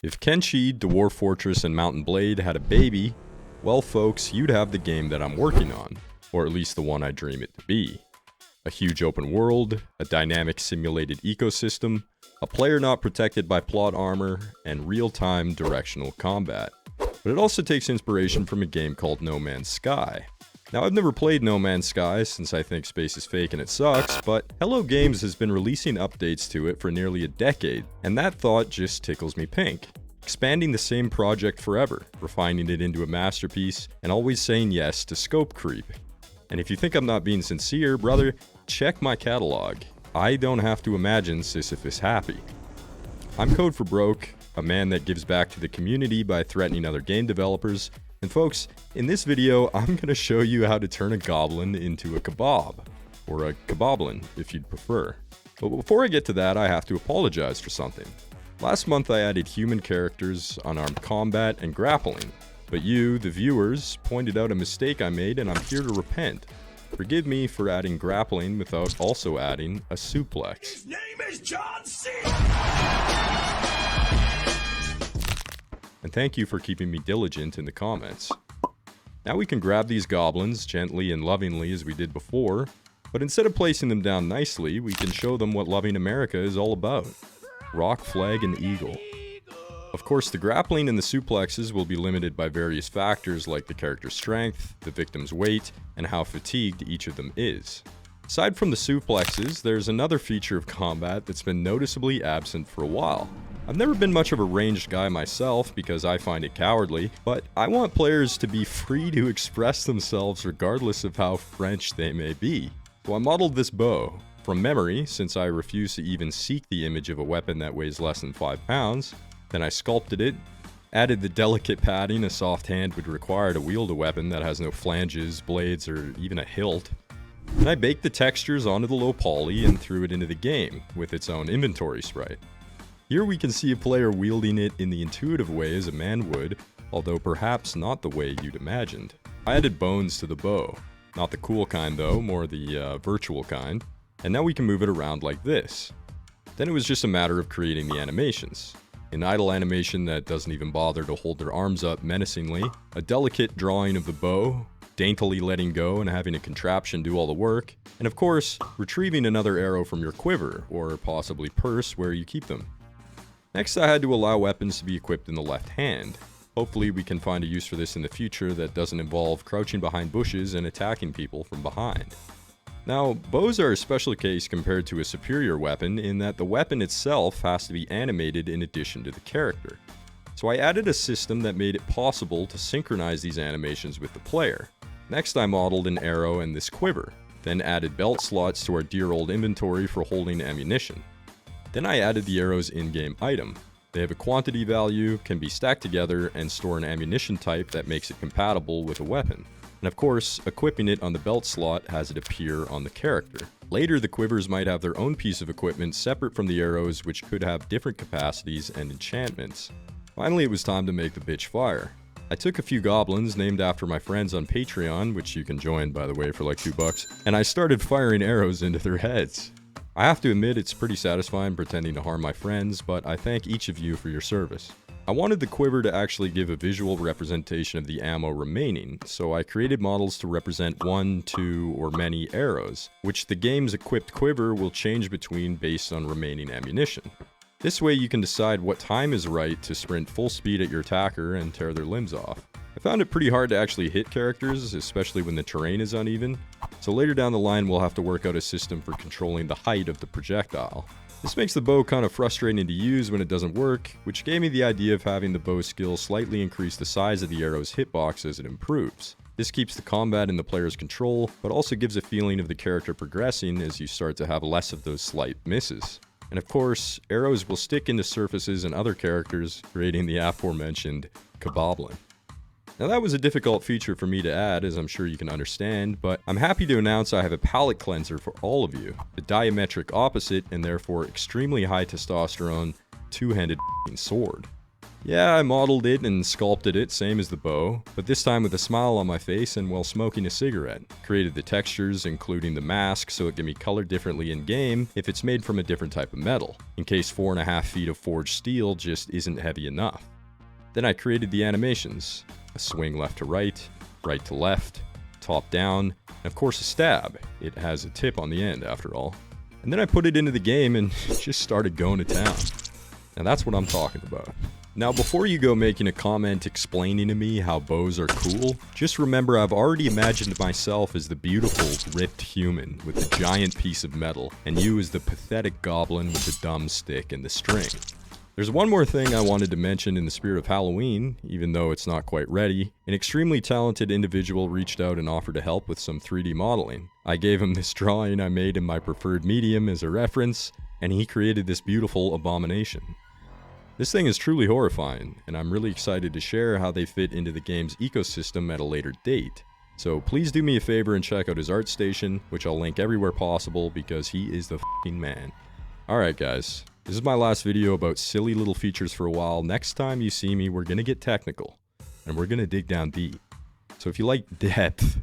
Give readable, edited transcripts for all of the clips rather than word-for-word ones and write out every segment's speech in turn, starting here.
If Kenshi, Dwarf Fortress, and Mountain Blade had a baby, well folks, you'd have the game that I'm working on, or at least the one I dream it to be. A huge open world, a dynamic simulated ecosystem, a player not protected by plot armor, and real-time directional combat. But it also takes inspiration from a game called No Man's Sky. Now, I've never played No Man's Sky since I think space is fake and it sucks, but Hello Games has been releasing updates to it for nearly a decade, and that thought just tickles me pink. Expanding the same project forever, refining it into a masterpiece, and always saying yes to scope creep. And if you think I'm not being sincere, brother, check my catalog. I don't have to imagine Sisyphus happy. I'm Code for Broke, a man that gives back to the community by threatening other game developers. And folks, in this video, I'm going to show you how to turn a goblin into a kebab. Or a kebablin, if you'd prefer. But before I get to that, I have to apologize for something. Last month I added human characters, unarmed combat, and grappling. But you, the viewers, pointed out a mistake I made and I'm here to repent. Forgive me for adding grappling without also adding a suplex. His name is John C. And thank you for keeping me diligent in the comments. Now we can grab these goblins gently and lovingly as we did before, but instead of placing them down nicely, we can show them what loving America is all about. Rock, flag, and eagle. Of course, the grappling and the suplexes will be limited by various factors like the character's strength, the victim's weight, and how fatigued each of them is. Aside from the suplexes, there's another feature of combat that's been noticeably absent for a while. I've never been much of a ranged guy myself because I find it cowardly, but I want players to be free to express themselves regardless of how French they may be. So I modeled this bow. From memory, since I refuse to even seek the image of a weapon that weighs less than 5 pounds, then I sculpted it, added the delicate padding a soft hand would require to wield a weapon that has no flanges, blades, or even a hilt. Then I baked the textures onto the low poly and threw it into the game, with its own inventory sprite. Here we can see a player wielding it in the intuitive way as a man would, although perhaps not the way you'd imagined. I added bones to the bow. Not the cool kind though, more the virtual kind. And now we can move it around like this. Then it was just a matter of creating the animations. An idle animation that doesn't even bother to hold their arms up menacingly, a delicate drawing of the bow, daintily letting go and having a contraption do all the work, and of course, retrieving another arrow from your quiver, or possibly purse where you keep them. Next, I had to allow weapons to be equipped in the left hand. Hopefully we can find a use for this in the future that doesn't involve crouching behind bushes and attacking people from behind. Now, bows are a special case compared to a superior weapon in that the weapon itself has to be animated in addition to the character. So I added a system that made it possible to synchronize these animations with the player. Next I modeled an arrow and this quiver, then added belt slots to our dear old inventory for holding ammunition. Then I added the arrow's in-game item. They have a quantity value, can be stacked together, and store an ammunition type that makes it compatible with a weapon. And of course, equipping it on the belt slot has it appear on the character. Later, the quivers might have their own piece of equipment separate from the arrows, which could have different capacities and enchantments. Finally, it was time to make the bitch fire. I took a few goblins named after my friends on Patreon, which you can join by the way for like $2, and I started firing arrows into their heads. I have to admit it's pretty satisfying pretending to harm my friends, but I thank each of you for your service. I wanted the quiver to actually give a visual representation of the ammo remaining, so I created models to represent 1, 2, or many arrows, which the game's equipped quiver will change between based on remaining ammunition. This way you can decide what time is right to sprint full speed at your attacker and tear their limbs off. I found it pretty hard to actually hit characters, especially when the terrain is uneven, so later down the line we'll have to work out a system for controlling the height of the projectile. This makes the bow kind of frustrating to use when it doesn't work, which gave me the idea of having the bow skill slightly increase the size of the arrow's hitbox as it improves. This keeps the combat in the player's control, but also gives a feeling of the character progressing as you start to have less of those slight misses. And of course, arrows will stick into surfaces and other characters, creating the aforementioned kebablin. Now that was a difficult feature for me to add, as I'm sure you can understand, but I'm happy to announce I have a palate cleanser for all of you. The diametric opposite and therefore extremely high testosterone, two-handed sword. Yeah, I modeled it and sculpted it, same as the bow, but this time with a smile on my face and while smoking a cigarette. Created the textures, including the mask, so it can be colored differently in-game if it's made from a different type of metal, in case 4.5 feet of forged steel just isn't heavy enough. Then I created the animations. A swing left to right to left, top down, and of course a stab. It has a tip on the end, after all. And then I put it into the game and just started going to town. Now that's what I'm talking about. Now before you go making a comment explaining to me how bows are cool, just remember I've already imagined myself as the beautiful, ripped human with the giant piece of metal, and you as the pathetic goblin with the dumb stick and the string. There's one more thing I wanted to mention in the spirit of Halloween, even though it's not quite ready. An extremely talented individual reached out and offered to help with some 3D modeling. I gave him this drawing I made in my preferred medium as a reference, and he created this beautiful abomination. This thing is truly horrifying, and I'm really excited to share how they fit into the game's ecosystem at a later date. So please do me a favor and check out his ArtStation, which I'll link everywhere possible because he is the f***ing man. Alright guys, this is my last video about silly little features for a while. Next time you see me, we're gonna get technical, and we're gonna dig down deep. So if you like depth,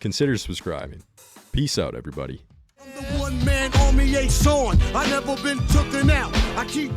consider subscribing. Peace out, everybody. The one man army ain't on. I never been taken out. I keep